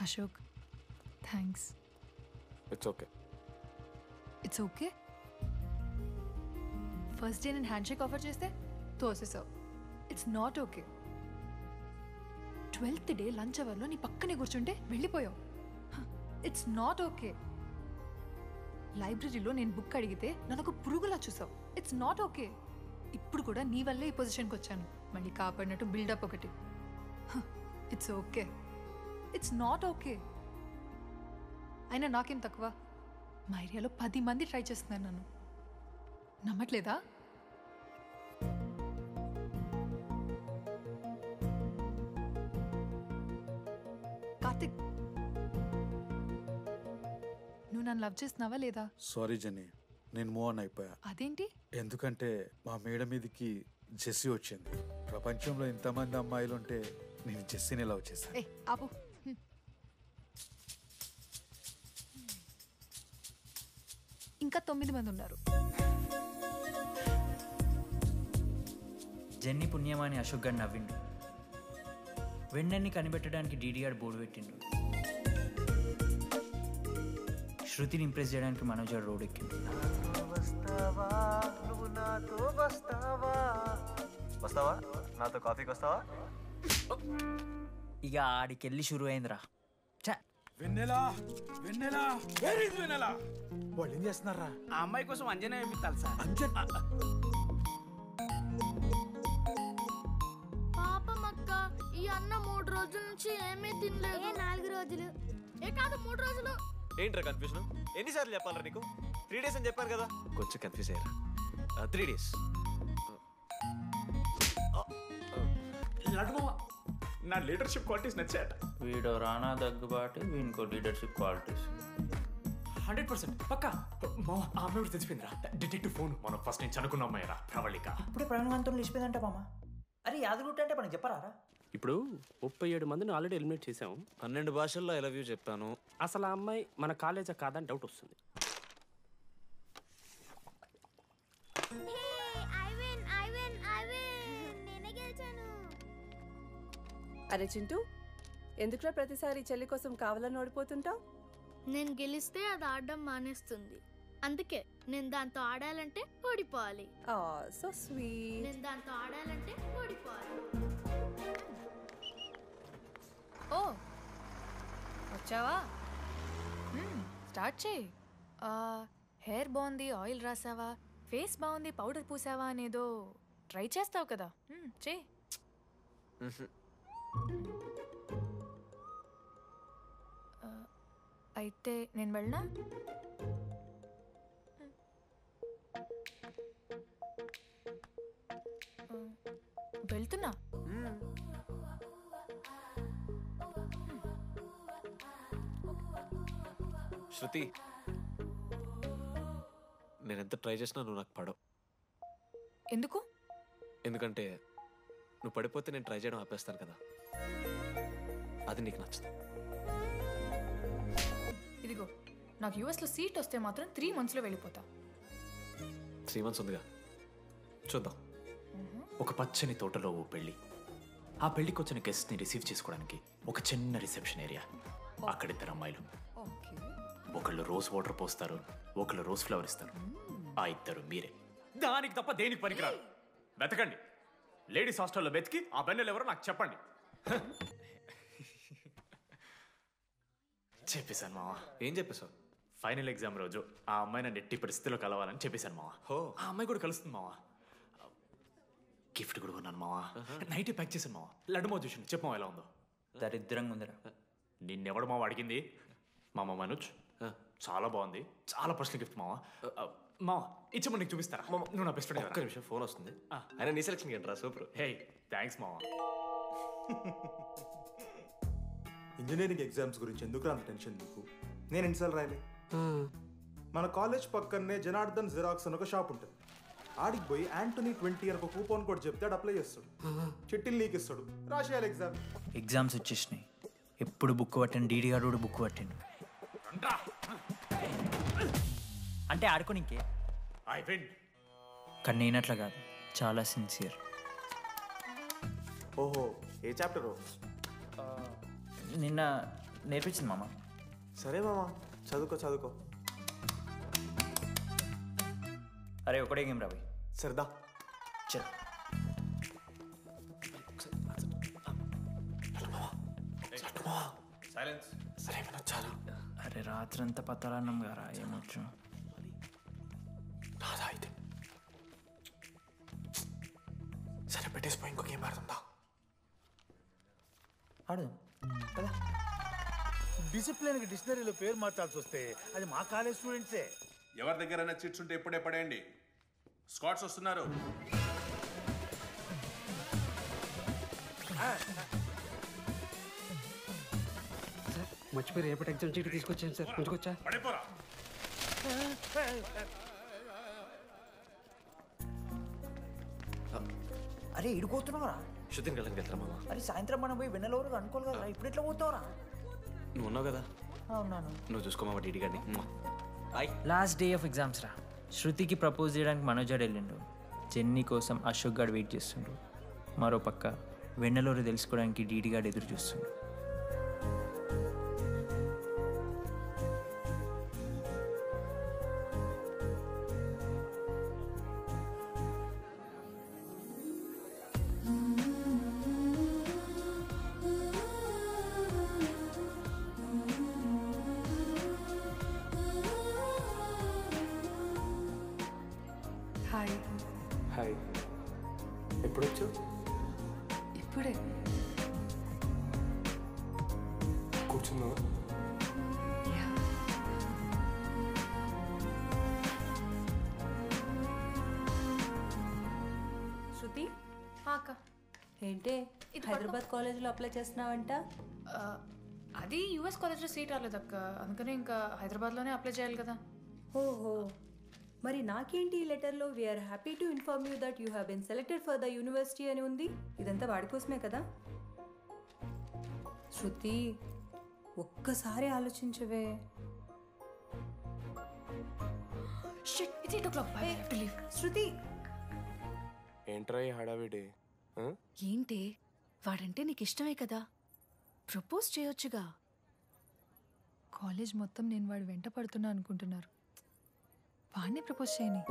Ashok thanks. It's okay. It's okay. First day నేను hand shake offer చేస్తే తోసేసావు. It's not okay. 12th day lunch అవర్లో నీ పక్కనే కూర్చుంటే వెళ్ళిపోయావు. It's not okay. లైబ్రరీలో నేను బుక్ అడిగితే నన్ను ఒక పురుగులా చూసావు. It's not okay. ఇప్పుడు కూడా నీ వల్లే ఈ పొజిషన్కి వచ్చాను. మళ్ళీ కాపాడినట్టు బిల్డప్ ఒకటి. It's okay. It's not okay. అయినా నాకేం తక్కువ? మా ఏరియాలో 10 మంది ట్రై చేస్తున్నారు నన్ను. నమ్మట్లేదా? కార్తిక్, నువ్వు నన్ను లవ్ చేస్తున్నావా లేదా? సారీ జెన్నీ, నేను మూవ్ ఆన్ అయిపోయా. అదేంటి? ఎందుకంటే మా మేడ మీదకి జెస్సీ వచ్చింది. ప్రపంచంలో ఇంతమంది అమ్మాయిలు ఉంటే నేను జెస్సీని లవ్ చేశాను. ఏ ఆపు. ఇంకా 9 మంది ఉన్నారు. జెన్నీ పుణ్యమాని అశోక్ గారు నవ్విండు. వెన్నెన్ని కనిపెట్టడానికి డీడీఆర్ బోర్డు పెట్టిండు. శృతిని ఇంప్రెస్ చేయడానికి మనోజ్ గారు రోడ్ ఎక్కిండు. వస్తావా నాతో కాఫీకి వస్తావా? ఇక ఆడికెళ్ళి షురు అయిందిరా. వెన్నెలా వెన్నెలా వేర్ ఇస్ వెన్నెలా? వాళ్ళు ఏం చేస్తున్నారా? ఆ అమ్మాయి కోసం అంజనా వేయించాలి సార్. పాపం అక్క, ఈ అన్న 3 రోజుల నుంచి ఏమీ తినలేదు. 4 రోజులు కాదు 3 రోజులు. ఏంట్రా కన్ఫ్యూజన్? ఎన్నిసార్లు చెప్పాలరా నీకు? 3 days అని చెప్పాను కదా. కొంచెం కన్ఫ్యూజ్ అయ్యారా? 3 days. నా లీడర్షిప్ క్వాలిటీస్ నచ్చాట. వీడో రానా దగ్గుబాటి, వీనికో లీడర్షిప్ క్వాలిటీస్. 100% పక్కా. మా ఆ అమ్మాయి కూడా తెలిసిపోయిందిరా. డిటెక్టివ్ ఫోన్ మనం ఫస్ట్ నుంచి అనుకున్న అమ్మాయిరా ప్రవళిక. ఇప్పుడే ప్రవీణవంతం నిలిచిపోయిందంట మామ. అరే యాదగుట్ట అంటే మనకి చెప్పరారా? ఇప్పుడు 37 మందిని ఆల్రెడీ ఎలిమినేట్ చేసాం. 12 భాషల్లో ఐ లవ్ యూ చెప్పాను. అసలు ఆ అమ్మాయి మన కాలేజా కాదని డౌట్ వస్తుంది. అరే చింటూ, ఎందుకురా ప్రతిసారి చెల్లి కోసం కావాలని ఓడిపోతుంటావు? నేను గెలిస్తే అది ఆడడం మానేస్తుంది. అందుకే నేను దాంతో ఆడాలంటే ఓడిపోవాలి. So sweet. నేను దాంతో ఆడాలంటే ఓడిపోవాలి. ఓ వచ్చావా? స్టార్ట్ చేయి. హెయిర్ బాగుంది, ఆయిల్ రాసావా, ఫేస్ బాగుంది, పౌడర్ పూసావా అనేదో ట్రై చేస్తావు కదా. చేయి. అయితే నేను వెళ్ళనా? వెళ్తున్నా. శృతి, నేనెంత ట్రై చేసినా నువ్వు నాకు పడవు. ఎందుకు? ఎందుకంటే నువ్వు పడిపోతే నేను ట్రై చేయడం ఆపేస్తాను కదా. అది నీకు నచ్చదు. ఇదిగో, నాకు యూఎస్లో సీట్ వస్తే మాత్రం 3 monthsలో వెళ్ళిపోతా. 3 months ఉందిగా, చూద్దాం. ఒక పచ్చని తోటలో ఓ పెళ్లి. ఆ పెళ్లికి వచ్చిన గెస్ట్ని రిసీవ్ చేసుకోవడానికి ఒక చిన్న రిసెప్షన్ ఏరియా. అక్కడ 2 అమ్మాయిలు. ఒకళ్ళు రోజ్ వాటర్ పోస్తారు, ఒకళ్ళు రోజ్ ఫ్లవర్ ఇస్తారు. ఆ 2 మీరే. దానికి తప్ప దేనికి పనికిరాదు. వెతకండి. లేడీస్ హాస్టల్లో వెతికి ఆ బెన్నెలు ఎవరో నాకు చెప్పండి. చెప్పేశాను మావా. ఏం చెప్పేశావు? ఫైనల్ ఎగ్జామ్ రోజు ఆ అమ్మాయి నన్ను ఎట్టి పరిస్థితిలో కలవాలని చెప్పేశాను మావా. ఆ అమ్మాయి కూడా కలుస్తుంది మావా. గిఫ్ట్ కూడా కొన్నాను మావా. నైట్ ప్యాక్ చేశాను మావా. లడ్డు మావ చూసింది. చెప్పు మావా ఎలా ఉందో. దరిద్రంగా ఉందిరా. నిన్నెవడు మావ అడిగింది? మామ మనోజ్. చాలా బాగుంది, చాలా పర్సనల్ గిఫ్ట్ మావా. మావా ఇచ్చమ్మ నీకు చూపిస్తారా? నువ్వు నా బెస్ట్ ఫ్రెండ్. ఒక్క నిమిషం, ఫోన్ వస్తుంది. అయినా నీ సెలక్షన్ ఏంట్రా? సూపర్. హే థ్యాంక్స్ మావా. ఇంజనీరింగ్ ఎగ్జామ్స్ గురించి ఎందుకు అంత టెన్షన్ నీకు? నేను ఎన్నిసార్లు రాయలే. మన కాలేజ్ పక్కనే జనార్దన్ జిరాక్స్ అని ఒక షాప్ ఉంటుంది. ఆడికి పోయి యాంటోనీ 20 అని ఒక కూపన్ కోడ్ చెప్తే అప్లై చేస్తాడు. చిట్టిల్ నీకు ఇస్తాడు, రాసేయాలి ఎగ్జామ్. ఎగ్జామ్స్ వచ్చేసినాయి. ఎప్పుడు బుక్ పట్టాను, డీడీఆర్ కూడా బుక్ పట్టాను. అంటే ఆడుకోనికే. కానీ నేనట్లా కాదు, చాలా సిన్సియర్. ఓహో, ఏ చాప్టర్? నిన్న నేర్పించింది మామ. సరే మామ, చదువుకో చదువుకో. అరే ఒకటే గేమ్ రాబోయ్. సరదా. చల్. సరే వినొచ్చాను. అరే రాత్రంతా పత్తాలన్నం గారా, ఏమొచ్చు. నాదా అయితే. సరే పెట్టేసిపోయి ఇంకో గేమ్ ఆడుతుందా? ఆడదాం కదా. డిసిప్లిన్కి డిక్షనరీలో పేరు మార్చాల్సి వస్తే అది మా కాలేజ్ స్టూడెంట్సే. ఎవరి దగ్గరైనా చిట్స్ ఉంటే ఇప్పుడే పడేయండి. స్కాట్స్ వస్తున్నారు. మర్చిపోయి రేపటి ఎగ్జామ్ చీటి తీసుకొచ్చాను సార్, కొంచెం పడిపోరా. అరే ఇడిపోతున్నావురా. శృతిని కళ్ళకి వెళ్తారా మామ? అరే సాయంత్రం మనం పోయి వెన్నెలవరకు అనుకోవాలి కదా, ఇప్పుడు ఎట్లా పోతావురా? నువ్వు ఉన్నావు కదా, అవునాను. నువ్వు చూసుకో మామ డీడీ గారిని. లాస్ట్ డే ఆఫ్ ఎగ్జామ్స్ రా. శృతికి ప్రపోజ్ చేయడానికి మనోజాడు వెళ్ళిండు. జెన్నీ కోసం అశోక్ గాడు వెయిట్ చేస్తుండు. మరో పక్క వెన్నెలూరు తెలుసుకోవడానికి డీడీ గాడు ఎదురు చూస్తుండు. హాయ్. హాయ్. ఎప్పుడు వచ్చావు? ఇప్పుడే. కూర్చున్నావా? శృతి, అక్క ఏంటే హైదరాబాద్ కాలేజ్లో అప్లై చేస్తున్నావంట? అది యూఎస్ కాలేజ్లో సీట్ రాలేదు అక్క, అందుకనే ఇంకా హైదరాబాద్లోనే అప్లై చేయాలి కదా. ఓహో, మరి నాకేంటి ఈ లెటర్లో we are happy to inform you that you have been selected for the university అని ఉంది. ఇదంతా వాడి కోసమే కదా. శృతి, ఒక్కసారి ఆలోచించవే. శృతి, ఏంట్రా ఈ హడావిడి? ఏంటి వాడంటే నీకు ఇష్టమే కదా, ప్రపోజ్ చేయొచ్చుగా. కాలేజ్ మొత్తం నేను వాడు వెంట పడుతున్నా అనుకుంటున్నారు. వాడిని ప్రపోజ్ చేయని.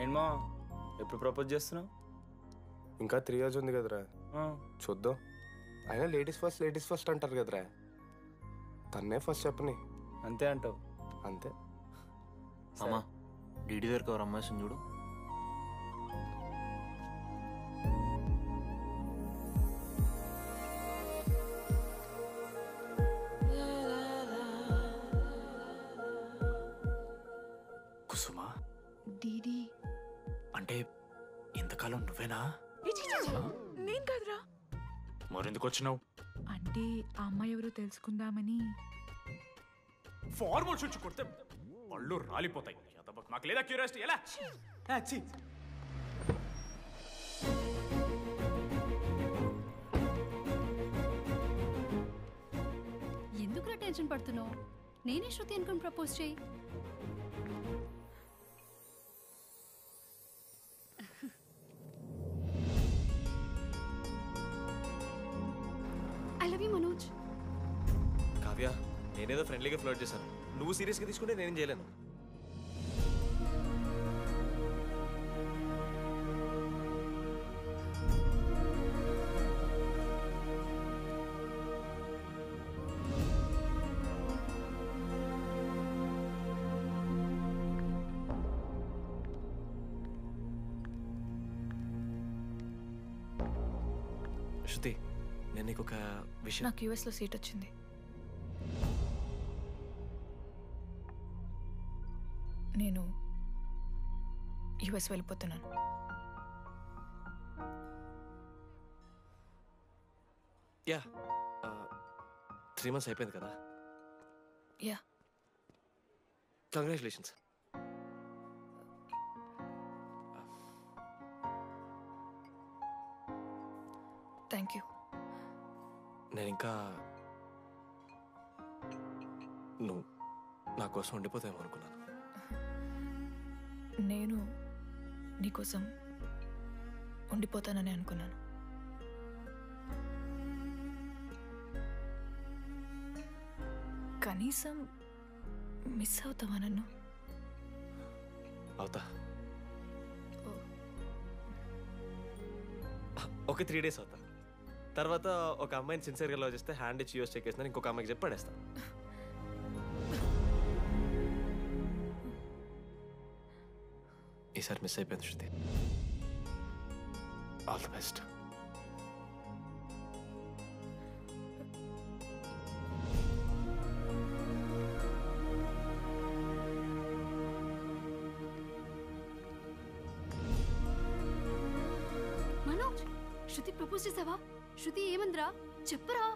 ఏంటమ్మా ఎప్పుడు ప్రపోజ్ చేస్తున్నావు? ఇంకా 3 years ఉంది కదరా, చూద్దాం. అయినా లేడీస్ ఫస్ట్ అంటారు కదరా, తన్నే ఫస్ట్ చెప్పని. అంతే అంటావు? అంతే. అమ్మా డీడీ దగ్గరకు ఎవరు అమ్మాయి చూడు. కుసుమా, డీడీ అంటే ఇంతకాలం నువ్వేనా? నేను కాదురా. మరెందుకు వచ్చినావు? అంటే ఆ అమ్మాయి ఎవరో తెలుసుకుందామని. ఫార్మల్ షూట్ కొడితే పళ్ళు రాలిపోతాయి. మాకు లేదా క్యూరియాసిటీ? ఎలా? ఎందుకురా టెన్షన్ పడుతున్నావు? నేనే శృతి అనుకుని ప్రపోజ్ చేయి. I love you Manoj. Kavya, నేనేదో ఫ్రెండ్లీగా ఫ్లోట్ చేశాను, నువ్వు సీరియస్గా తీసుకుంటే నేనేం చేయలేను. శృతి, నేను నీకు ఒక విషయం. నాకు యూఎస్లో సీట్ వచ్చింది. నేను యూఎస్ వెళ్ళిపోతున్నాను. యా, 3 months అయిపోయింది కదా. Yeah, congratulations. Thank you. నేను ఇంకా నువ్వు నా కోసం ఉండిపోతామో అనుకున్నాను. నేను నీకోసం ఉండిపోతానని అనుకున్నాను. కనీసం మిస్ అవుతావా నన్ను? అవుతా. ఒక 3 days అవుతా. తర్వాత ఒక అమ్మాయిని సిన్సియర్గా లవ్ చేస్తే హ్యాండ్ ఇచ్చి యూస్ చెక్ చేసిన ఇంకొక అమ్మాయికి చెప్పి పడేస్తా. ఈసారి మిస్ అయిపోయింది Shruti. All the best. Manoj, Shruti propose చేసావా? శృతి ఏమందిరా చెప్పరా?